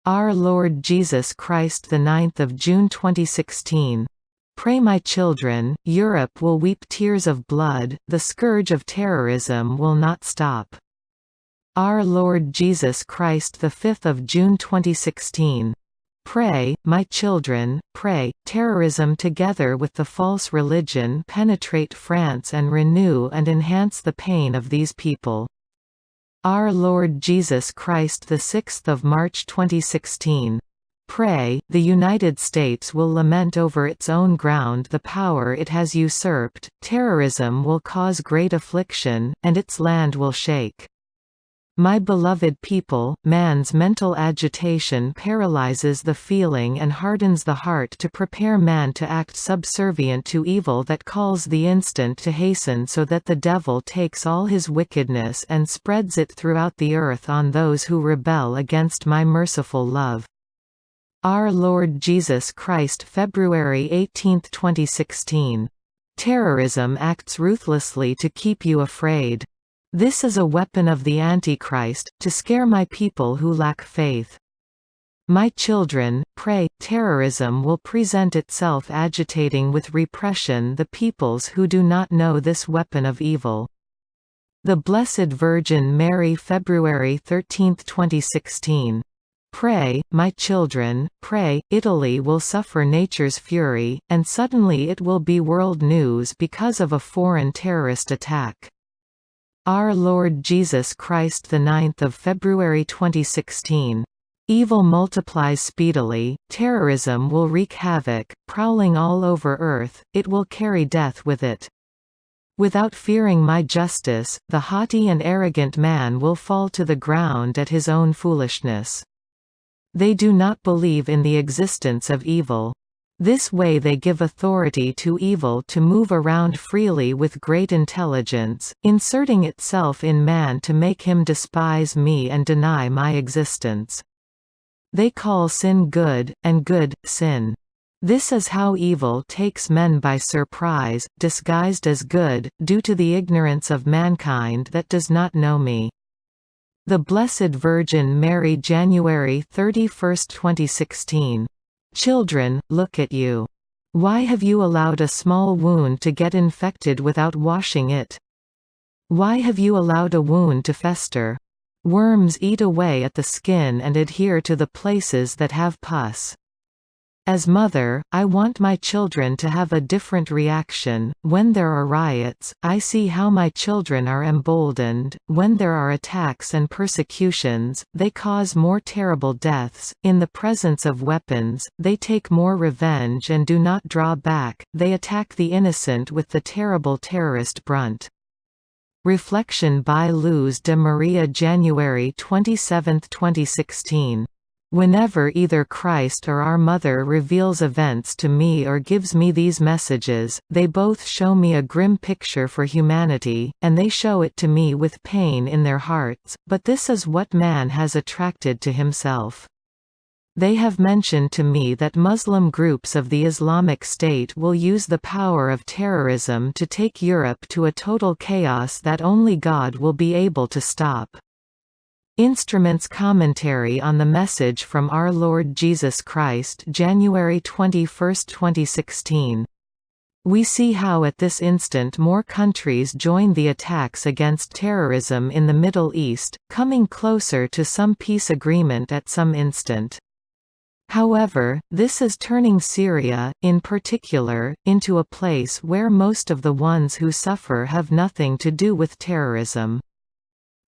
Our Lord Jesus Christ, the 9th of June 2016. Pray, my children, Europe will weep tears of blood, the scourge of terrorism will not stop. Our Lord Jesus Christ, the 5th of June 2016. Pray, my children, pray, terrorism together with the false religion penetrate France and renew and enhance the pain of these people. Our Lord Jesus Christ, the 6th of March 2016. Pray, the United States will lament over its own ground the power it has usurped, terrorism will cause great affliction, and its land will shake. My beloved people, man's mental agitation paralyzes the feeling and hardens the heart to prepare man to act subservient to evil that calls the instant to hasten, so that the devil takes all his wickedness and spreads it throughout the earth on those who rebel against my merciful love. Our Lord Jesus Christ, February 18, 2016. Terrorism acts ruthlessly to keep you afraid. This is a weapon of the Antichrist, to scare my people who lack faith. My children, pray, terrorism will present itself agitating with repression the peoples who do not know this weapon of evil. The Blessed Virgin Mary, February 13, 2016. Pray, my children, pray, Italy will suffer nature's fury, and suddenly it will be world news because of a foreign terrorist attack. Our Lord Jesus Christ, the 9th of February 2016. Evil multiplies speedily, terrorism will wreak havoc, prowling all over earth, it will carry death with it. Without fearing my justice, the haughty and arrogant man will fall to the ground at his own foolishness. They do not believe in the existence of evil. This way they give authority to evil to move around freely with great intelligence, inserting itself in man to make him despise me and deny my existence. They call sin good, and good, sin. This is how evil takes men by surprise, disguised as good, due to the ignorance of mankind that does not know me. The Blessed Virgin Mary, January 31, 2016. Children, look at you. Why have you allowed a small wound to get infected without washing it? Why have you allowed a wound to fester? Worms eat away at the skin and adhere to the places that have pus. As mother, I want my children to have a different reaction. When there are riots, I see how my children are emboldened. When there are attacks and persecutions, they cause more terrible deaths. In the presence of weapons, they take more revenge and do not draw back. They attack the innocent with the terrible terrorist brunt. Reflection by Luz de Maria, January 27, 2016. Whenever either Christ or our Mother reveals events to me or gives me these messages, they both show me a grim picture for humanity, and they show it to me with pain in their hearts, but this is what man has attracted to himself. They have mentioned to me that Muslim groups of the Islamic State will use the power of terrorism to take Europe to a total chaos that only God will be able to stop. Instruments Commentary on the Message from Our Lord Jesus Christ, January 21, 2016. We see how at this instant more countries join the attacks against terrorism in the Middle East, coming closer to some peace agreement at some instant. However, this is turning Syria, in particular, into a place where most of the ones who suffer have nothing to do with terrorism.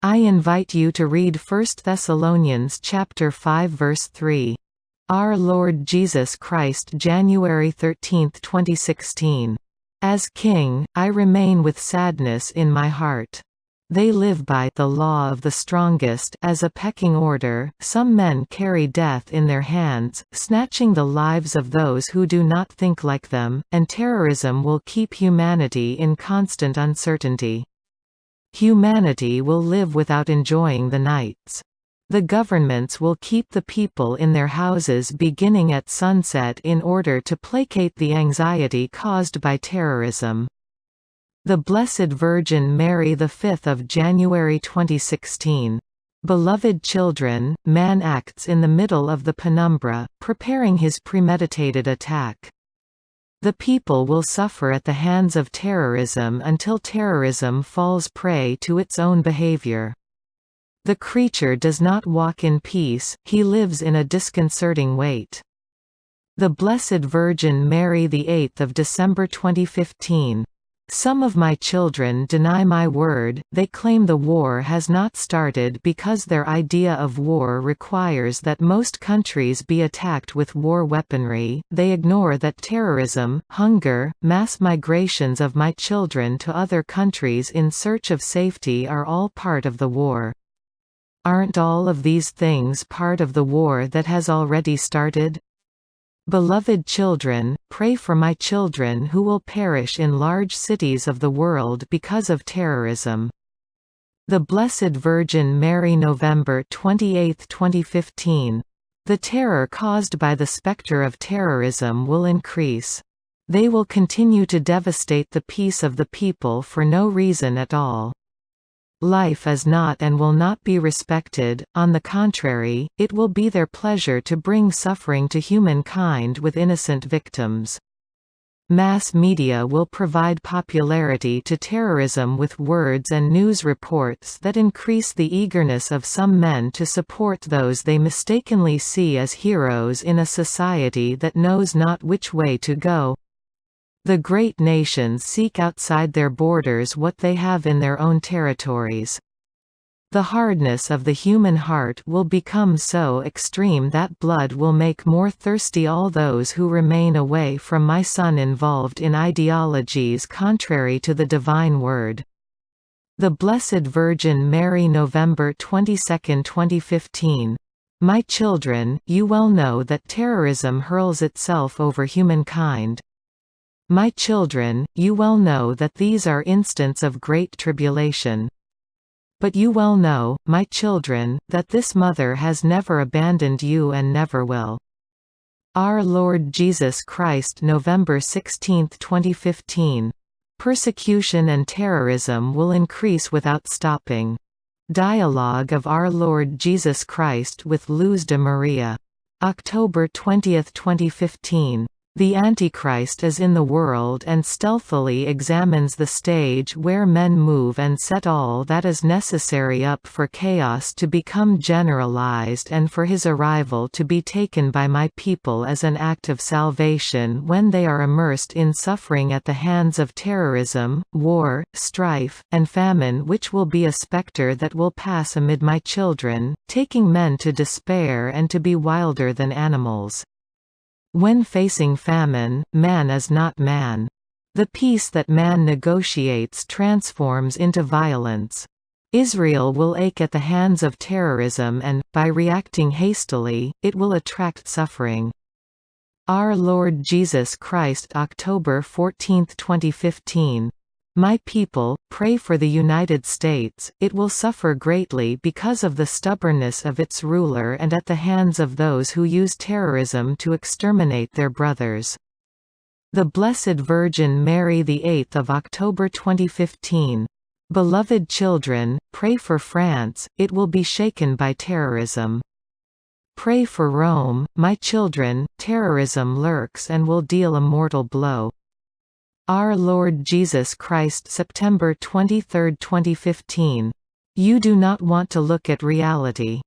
I invite you to read 1 Thessalonians chapter 5 verse 3. Our Lord Jesus Christ, January 13, 2016. As king, I remain with sadness in my heart. They live by the law of the strongest as a pecking order. Some men carry death in their hands, snatching the lives of those who do not think like them, and terrorism will keep humanity in constant uncertainty. Humanity will live without enjoying the nights. The governments will keep the people in their houses beginning at sunset in order to placate the anxiety caused by terrorism. The Blessed Virgin Mary, the 5th of January 2016. Beloved children, man acts in the middle of the penumbra, preparing his premeditated attack. The people will suffer at the hands of terrorism until terrorism falls prey to its own behavior. The creature does not walk in peace, he lives in a disconcerting wait. The Blessed Virgin Mary, the 8th of December 2015. Some of my children deny my word. They claim the war has not started because their idea of war requires that most countries be attacked with war weaponry. They ignore that terrorism, hunger, mass migrations of my children to other countries in search of safety are all part of the war. Aren't all of these things part of the war that has already started? Beloved children, pray for my children who will perish in large cities of the world because of terrorism. The Blessed Virgin Mary, November 28, 2015. The terror caused by the specter of terrorism will increase. They will continue to devastate the peace of the people for no reason at all. Life is not and will not be respected, on the contrary, it will be their pleasure to bring suffering to humankind with innocent victims. Mass media will provide popularity to terrorism with words and news reports that increase the eagerness of some men to support those they mistakenly see as heroes in a society that knows not which way to go. The great nations seek outside their borders what they have in their own territories. The hardness of the human heart will become so extreme that blood will make more thirsty all those who remain away from my Son involved in ideologies contrary to the divine word. The Blessed Virgin Mary, November 22, 2015. My children, you well know that terrorism hurls itself over humankind. My children, you well know that these are instants of great tribulation. But you well know, my children, that this Mother has never abandoned you and never will. Our Lord Jesus Christ, November 16, 2015. Persecution and terrorism will increase without stopping. Dialogue of Our Lord Jesus Christ with Luz de Maria. October 20, 2015. The Antichrist is in the world and stealthily examines the stage where men move and set all that is necessary up for chaos to become generalized and for his arrival to be taken by my people as an act of salvation when they are immersed in suffering at the hands of terrorism, war, strife, and famine, which will be a spectre that will pass amid my children, taking men to despair and to be wilder than animals. When facing famine, man is not man. The peace that man negotiates transforms into violence. Israel will ache at the hands of terrorism and, by reacting hastily, it will attract suffering. Our Lord Jesus Christ, October 14, 2015. My people, pray for the United States. It will suffer greatly because of the stubbornness of its ruler and at the hands of those who use terrorism to exterminate their brothers. The Blessed Virgin Mary, the 8th of October 2015. Beloved children, pray for France, it will be shaken by terrorism. Pray for Rome, my children, terrorism lurks and will deal a mortal blow. Our Lord Jesus Christ, September 23, 2015. You do not want to look at reality.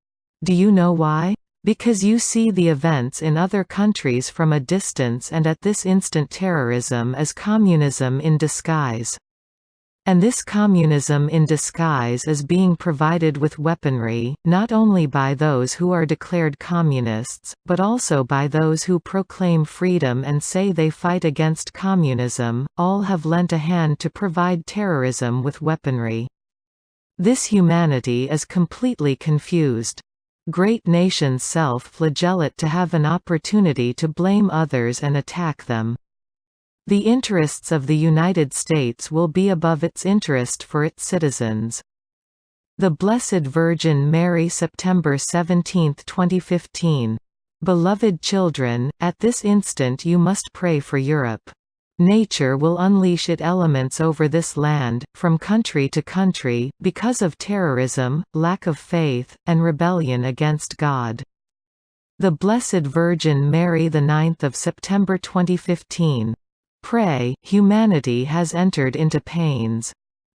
Do you know why? Because you see the events in other countries from a distance, and at this instant terrorism is communism in disguise. And this communism in disguise is being provided with weaponry, not only by those who are declared communists, but also by those who proclaim freedom and say they fight against communism. All have lent a hand to provide terrorism with weaponry. This humanity is completely confused. Great nations self-flagellate to have an opportunity to blame others and attack them. The interests of the United States will be above its interest for its citizens. The Blessed Virgin Mary, September 17, 2015. Beloved children, at this instant you must pray for Europe. Nature will unleash its elements over this land, from country to country, because of terrorism, lack of faith, and rebellion against God. The Blessed Virgin Mary, the 9th of September 2015. Pray, humanity has entered into pains.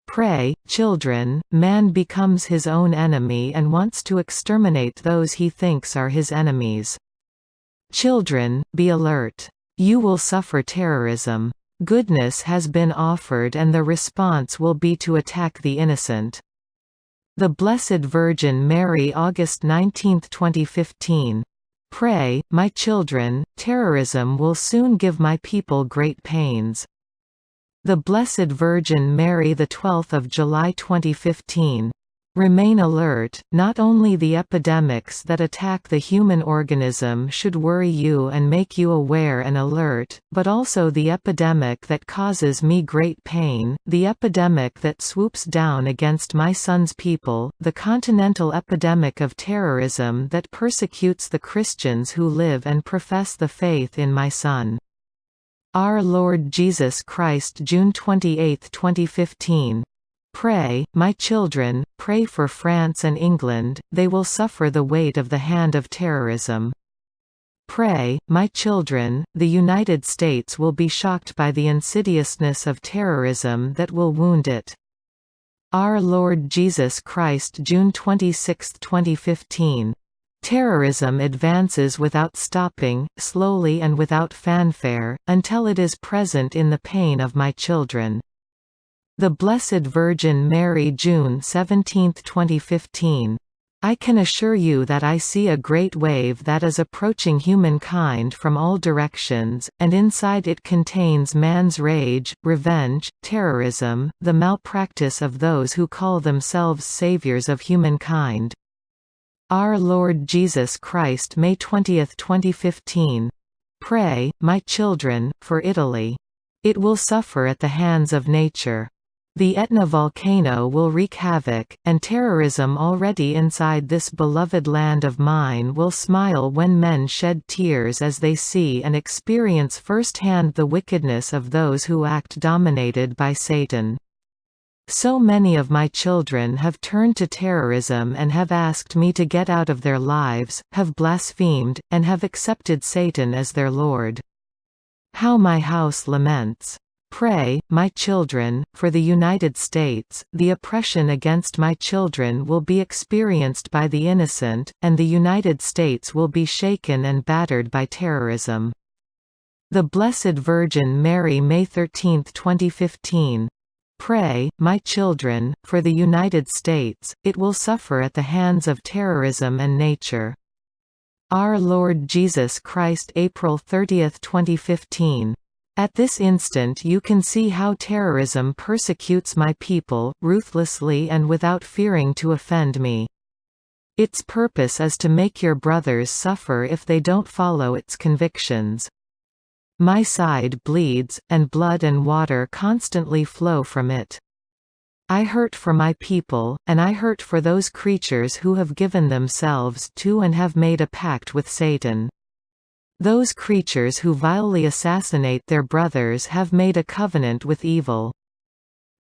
Pray, children, man becomes his own enemy and wants to exterminate those he thinks are his enemies. Children, be alert. You will suffer terrorism. Goodness has been offered and the response will be to attack the innocent. The Blessed Virgin Mary, August 19, 2015. Pray, my children, terrorism will soon give my people great pains. The Blessed Virgin Mary, the 12th of July 2015. Remain alert. Not only the epidemics that attack the human organism should worry you and make you aware and alert, but also the epidemic that causes me great pain, the epidemic that swoops down against my son's people, the continental epidemic of terrorism that persecutes the Christians who live and profess the faith in my son. Our Lord Jesus Christ, June 28, 2015. Pray, my children, pray for France and England, they will suffer the weight of the hand of terrorism. Pray, my children, the United States will be shocked by the insidiousness of terrorism that will wound it. Our Lord Jesus Christ, June 26, 2015. Terrorism advances without stopping, slowly and without fanfare, until it is present in the pain of my children. The Blessed Virgin Mary, June 17, 2015. I can assure you that I see a great wave that is approaching humankind from all directions, and inside it contains man's rage, revenge, terrorism, the malpractice of those who call themselves saviors of humankind. Our Lord Jesus Christ, May 20, 2015. Pray, my children, for Italy. It will suffer at the hands of nature. The Etna volcano will wreak havoc, and terrorism already inside this beloved land of mine will smile when men shed tears as they see and experience firsthand the wickedness of those who act dominated by Satan. So many of my children have turned to terrorism and have asked me to get out of their lives, have blasphemed, and have accepted Satan as their Lord. How my house laments. Pray, my children, for the United States. The oppression against my children will be experienced by the innocent, and the United States will be shaken and battered by terrorism. The Blessed Virgin Mary, May 13, 2015. Pray, my children, for the United States. It will suffer at the hands of terrorism and nature. Our Lord Jesus Christ, April 30, 2015. At this instant you can see how terrorism persecutes my people, ruthlessly and without fearing to offend me. Its purpose is to make your brothers suffer if they don't follow its convictions. My side bleeds, and blood and water constantly flow from it. I hurt for my people, and I hurt for those creatures who have given themselves to and have made a pact with Satan. Those creatures who vilely assassinate their brothers have made a covenant with evil.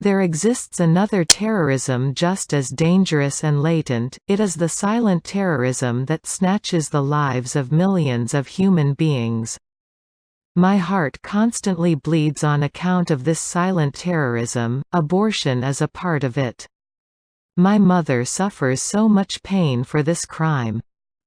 There exists another terrorism just as dangerous and latent. It is the silent terrorism that snatches the lives of millions of human beings. My heart constantly bleeds on account of this silent terrorism. Abortion is a part of it. My mother suffers so much pain for this crime.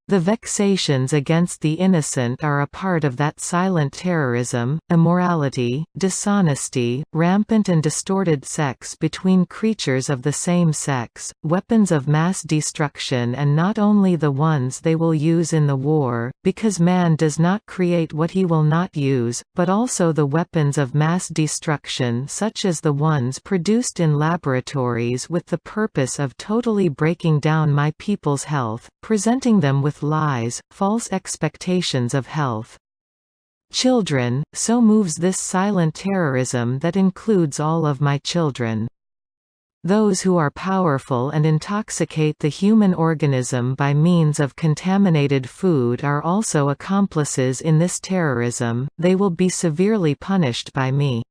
The vexations against the innocent are a part of that silent terrorism. Immorality, dishonesty, rampant and distorted sex between creatures of the same sex, weapons of mass destruction, and not only the ones they will use in the war, because man does not create what he will not use, but also the weapons of mass destruction such as the ones produced in laboratories with the purpose of totally breaking down my people's health, presenting them with lies, false expectations of health. Children, so moves this silent terrorism that includes all of my children. Those who are powerful and intoxicate the human organism by means of contaminated food are also accomplices in this terrorism. They will be severely punished by me.